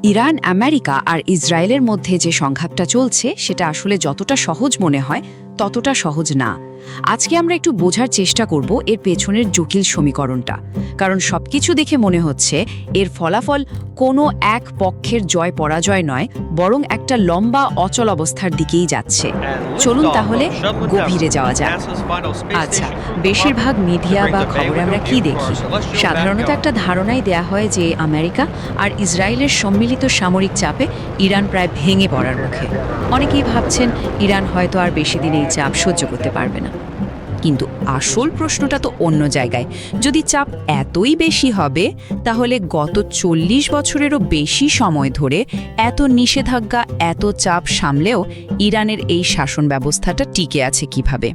Iran, America আর ইসরায়েলের মধ্যে যে সংঘাতটা চলছে সেটা আসলে যতটা সহজ মনে হয় ততটা সহজ না। আজকে আমরা একটু বোঝার চেষ্টা করব এর পেছনের জটিল সমীকরণটা, কারণ সবকিছু দেখে মনে হচ্ছে এর ফলাফল কোনো এক পক্ষের জয় পরাজয় নয়, বরং একটা লম্বা অচল অবস্থার দিকেই যাচ্ছে। চলুন তাহলে গভীরে যাওয়া যাক। আচ্ছা, বেশিরভাগ মিডিয়া বা খবরে আমরা কি দেখি? সাধারণত একটা ধারণাই দেয়া হয় যে আমেরিকা আর ইসরায়েলের সম্মিলিত সামরিক চাপে ইরান প্রায় ভেঙে পড়ার মুখে। অনেকেই ভাবছেন ইরান হয়তো আর বেশি দিন এই চাপ সহ্য করতে পারবে না। কিন্তু আসল প্রশ্নটা তো অন্য জায়গায়। যদি চাপ এতই বেশি হবে, তাহলে গত 40 বছরেরও বেশি সময় ধরে এত নিষেধাজ্ঞা, এত চাপ সামলেও ইরানের এই শাসন ব্যবস্থাটা টিকে আছে কিভাবে?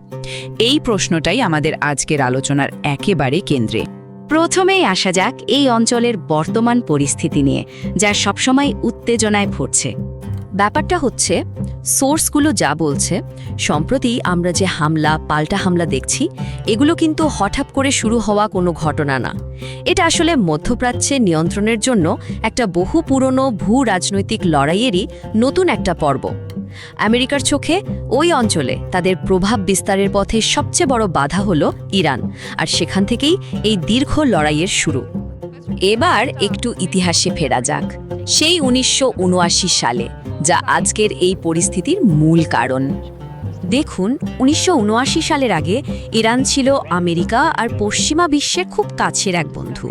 এই প্রশ্নটাই আমাদের আজকের আলোচনার একেবারে কেন্দ্রে। প্রথমেই আসা যাক এই অঞ্চলের বর্তমান পরিস্থিতি নিয়ে, যা সবসময় উত্তেজনায় ভরছে। ব্যাপারটা হচ্ছে, সোর্সগুলো যা বলছে, সম্প্রতি আমরা যে পাল্টা হামলা দেখছি, এগুলো কিন্তু হঠাৎ করে শুরু হওয়া কোনো ঘটনা না। এটা আসলে মধ্যপ্রাচ্যে নিয়ন্ত্রণের জন্য একটা বহু পুরনো ভূ-রাজনৈতিক লড়াইয়েরই নতুন একটা পর্ব। আমেরিকার চোখে ওই অঞ্চলে তাদের প্রভাব বিস্তারের পথে সবচেয়ে বড় বাধা হলো ইরান, আর সেখান থেকেই এই দীর্ঘ লড়াইয়ের শুরু। এবার একটু ইতিহাসে ফেরা যাক, সেই 1979 সালে, যা আজকের এই পরিস্থিতির মূল কারণ। দেখুন, 1979 সালের আগে ইরান ছিল আমেরিকা আর পশ্চিমা বিশ্বের খুব কাছের এক বন্ধু।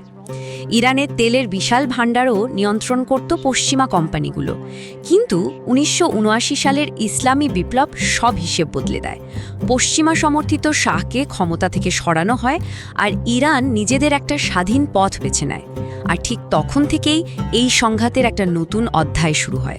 ইরানের তেলের বিশাল ভাণ্ডারও নিয়ন্ত্রণ করত পশ্চিমা কোম্পানিগুলো। কিন্তু 1979 সালের ইসলামী বিপ্লব সব হিসেব বদলে দেয়। পশ্চিমা সমর্থিত শাহকে ক্ষমতা থেকে সরানো হয়, আর ইরান নিজেদের একটা স্বাধীন পথ বেছে নেয়। আর ঠিক তখন থেকেই এই সংঘাতের একটা নতুন অধ্যায় শুরু হয়।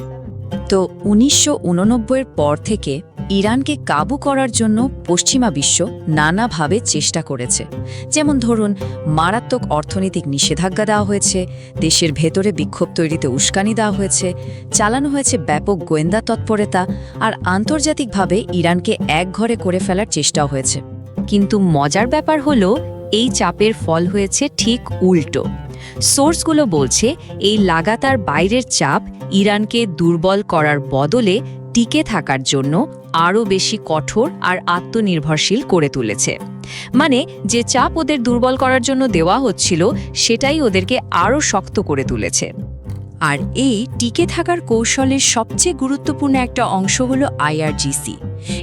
তো 1989-এর পর থেকে ইরানকে কাবু করার জন্য পশ্চিমা বিশ্ব নানাভাবে চেষ্টা করেছে। যেমন ধরুন, মারাত্মক অর্থনৈতিক নিষেধাজ্ঞা দেওয়া হয়েছে, দেশের ভেতরে বিক্ষোভ তৈরিতে উস্কানি দেওয়া হয়েছে, চালানো হয়েছে ব্যাপক গোয়েন্দা তৎপরতা, আর আন্তর্জাতিকভাবে ইরানকে একঘরে করে ফেলার চেষ্টাও হয়েছে। কিন্তু মজার ব্যাপার হলো, এই চাপের ফল হয়েছে ঠিক উল্টো। সোর্সগুলো বলছে এই লাগাতার বাইরের চাপ ইরানকে দুর্বল করার বদলে টিকে থাকার জন্য আরও বেশি কঠোর আর আত্মনির্ভরশীল করে তুলেছে। মানে, যে চাপ ওদের দুর্বল করার জন্য দেওয়া হচ্ছিল, সেটাই ওদেরকে আরও শক্ত করে তুলেছে। আর এই টিকে থাকার কৌশলের সবচেয়ে গুরুত্বপূর্ণ একটা অংশ হলো IRGC।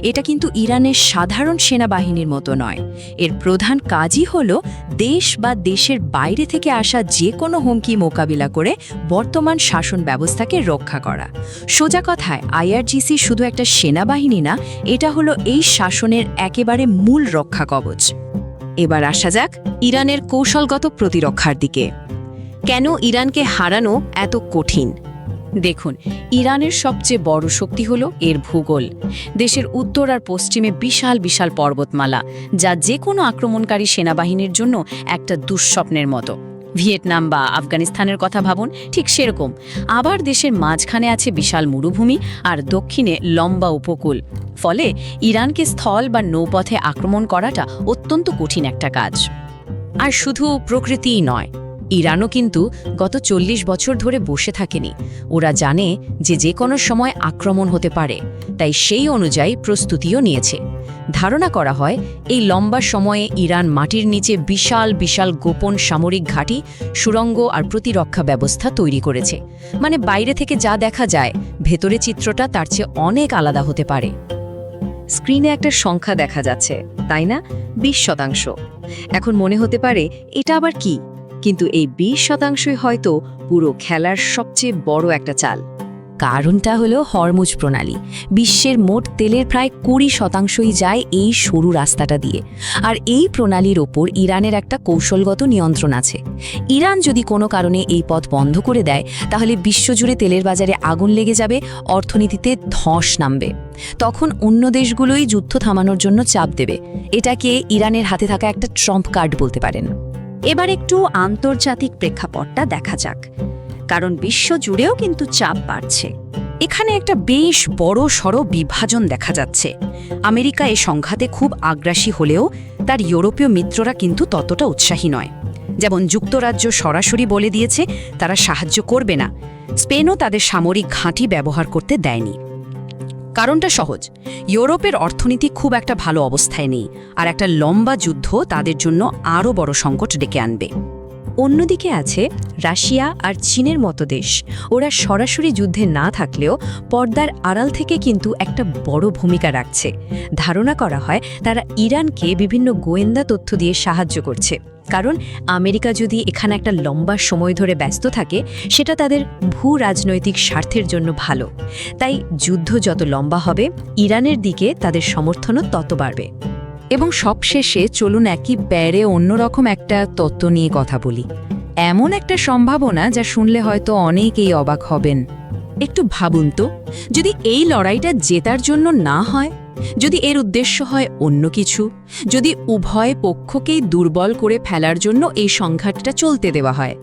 এটা কিন্তু ইরানের সাধারণ সেনাবাহিনীর মতো নয়। এর প্রধান কাজই হলো দেশ বা দেশের বাইরে থেকে আসা যে কোনো হুমকি মোকাবিলা করে বর্তমান শাসন ব্যবস্থাকে রক্ষা করা। সোজা কথায়, IRGC শুধু একটা সেনাবাহিনী না, এটা হলো এই শাসনের একেবারে মূল রক্ষা কবচ। এবার আসা যাক ইরানের কৌশলগত প্রতিরক্ষার দিকে। কেন ইরানকে হারানো এত কঠিন? দেখুন, ইরানের সবচেয়ে বড় শক্তি হলো এর ভূগোল। দেশের উত্তর আর পশ্চিমে বিশাল বিশাল পর্বতমালা, যা যে কোনো আক্রমণকারী সেনাবাহিনীর জন্য একটা দুঃস্বপ্নের মতো। ভিয়েতনাম বা আফগানিস্তানের কথা ভাবুন, ঠিক সেরকম। আবার দেশের মাঝখানে আছে বিশাল মরুভূমি, আর দক্ষিণে লম্বা উপকূল। ফলে ইরানকে স্থল বা নৌপথে আক্রমণ করাটা অত্যন্ত কঠিন একটা কাজ। আর শুধু প্রকৃতিই নয়, ইরানও কিন্তু গত 40 বছর ধরে বসে থাকেনি। ওরা জানে যে কোনো সময় আক্রমণ হতে পারে, তাই সেই অনুযায়ী প্রস্তুতিও নিয়েছে। ধারণা করা হয়, এই লম্বা সময়ে ইরান মাটির নিচে বিশাল বিশাল গোপন সামরিক ঘাঁটি, সুড়ঙ্গ আর প্রতিরক্ষা ব্যবস্থা তৈরি করেছে। মানে, বাইরে থেকে যা দেখা যায়, ভেতরে চিত্রটা তার চেয়ে অনেক আলাদা হতে পারে। স্ক্রিনে একটা সংখ্যা দেখা যাচ্ছে, তাই না? 20%। এখন মনে হতে পারে এটা আবার কি? কিন্তু এই 20%ই হয়তো পুরো খেলার সবচেয়ে বড় একটা চাল। কারণটা হলো হরমুজ প্রণালী। বিশ্বের মোট তেলের প্রায় 20%ই যায় এই সরু রাস্তাটা দিয়ে। আর এই প্রণালীর ওপর ইরানের একটা কৌশলগত নিয়ন্ত্রণ আছে। ইরান যদি কোনো কারণে এই পথ বন্ধ করে দেয়, তাহলে বিশ্বজুড়ে তেলের বাজারে আগুন লেগে যাবে, অর্থনীতিতে ধস নামবে। তখন অন্য দেশগুলোই যুদ্ধ থামানোর জন্য চাপ দেবে। এটাকে ইরানের হাতে থাকা একটা ট্রাম্প কার্ড বলতে পারেন। এবার একটু আন্তর্জাতিক প্রেক্ষাপটটা দেখা যাক, কারণ বিশ্ব জুড়েও কিন্তু চাপ বাড়ছে। এখানে একটা বেশ বড় সড় বিভাজন দেখা যাচ্ছে। আমেরিকা এ সংঘাতে খুব আগ্রাসী হলেও তার ইউরোপীয় মিত্ররা কিন্তু ততটা উৎসাহী নয়। যেমন যুক্তরাজ্য সরাসরি বলে দিয়েছে তারা সাহায্য করবে না। স্পেনও তাদের সামরিক ঘাঁটি ব্যবহার করতে দেয়নি। কারণটা সহজ, ইউরোপের অর্থনীতি খুব একটা ভালো অবস্থায় নেই, আর একটা লম্বা যুদ্ধ তাদের জন্য আরও বড় সংকট ডেকে আনবে। অন্যদিকে আছে রাশিয়া আর চীনের মতো দেশ। ওরা সরাসরি যুদ্ধে না থাকলেও পর্দার আড়াল থেকে কিন্তু একটা বড় ভূমিকা রাখছে। ধারণা করা হয় তারা ইরানকে বিভিন্ন গোয়েন্দা তথ্য দিয়ে সাহায্য করছে, কারণ আমেরিকা যদি এখানে একটা লম্বা সময় ধরে ব্যস্ত থাকে সেটা তাদের ভূ রাজনৈতিক স্বার্থের জন্য ভালো। তাই যুদ্ধ যত লম্বা হবে ইরানের দিকে তাদের সমর্থনও তত বাড়বে। এবং সবশেষে চলুন একেবারে অন্যরকম একটা তত্ত্ব নিয়ে কথা বলি, এমন একটা সম্ভাবনা যা শুনলে হয়তো অনেকেই অবাক হবেন। একটু ভাবুন তো, যদি এই লড়াইটা জেতার জন্য না হয়, যদি এর উদ্দেশ্য হয় অন্য কিছু, যদি উভয় পক্ষকেই দুর্বল করে ফেলার জন্য এই সংঘাতটা চলতে দেওয়া হয়।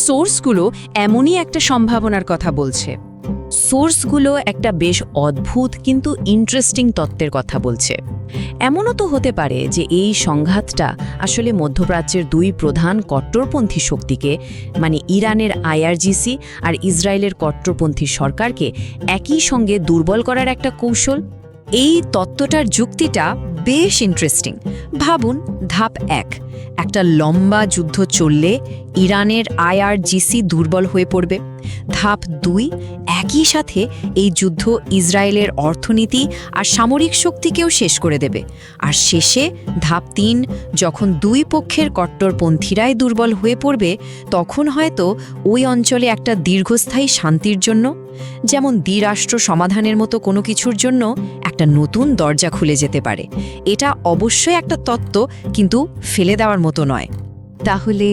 সোর্সগুলো এমনই একটা সম্ভাবনার কথা বলছে। সোর্সগুলো একটা বেশ অদ্ভুত কিন্তু ইন্টারেস্টিং তত্ত্বের কথা বলছে। এমনও তো হতে পারে যে এই সংঘাতটা আসলে মধ্যপ্রাচ্যের দুই প্রধান কট্টরপন্থী শক্তিকে, মানে ইরানের আইআরজিসি আর ইসরায়েলের কট্টরপন্থী সরকারকে একই সঙ্গে দুর্বল করার একটা কৌশল। এই তত্ত্বটার যুক্তিটা বেশ ইন্টারেস্টিং। ভাবুন, ধাপ 1, একটা লম্বা যুদ্ধ চললে ইরানের আইআরজিসি দুর্বল হয়ে পড়বে। ধাপ 2, একই সাথে এই যুদ্ধ ইসরায়েলের অর্থনীতি আর সামরিক শক্তিকেও শেষ করে দেবে। আর শেষে ধাপ 3, যখন দুই পক্ষের কট্টরপন্থীরাই দুর্বল হয়ে পড়বে, তখন হয়তো ওই অঞ্চলে একটা দীর্ঘস্থায়ী শান্তির জন্য, যেমন দ্বিরাষ্ট্র সমাধানের মতো কোনো কিছুর জন্য একটা নতুন দরজা খুলে যেতে পারে। এটা অবশ্যই একটা তত্ত্ব, কিন্তু ফেলে দেওয়ার মতো নয়। তাহলে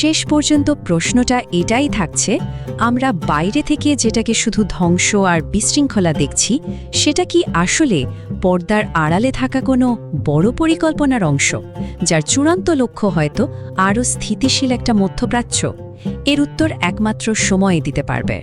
শেষ পর্যন্ত প্রশ্নটা এটাই থাকছে, আমরা বাইরে থেকে যেটাকে শুধু ধ্বংস আর বিশৃঙ্খলা দেখছি, সেটা কি আসলে পর্দার আড়ালে থাকা কোনো বড় পরিকল্পনার অংশ, যার চূড়ান্ত লক্ষ্য হয়তো আরও স্থিতিশীল একটা মধ্যপ্রাচ্য? এর উত্তর একমাত্র সময় দিতে পারবে।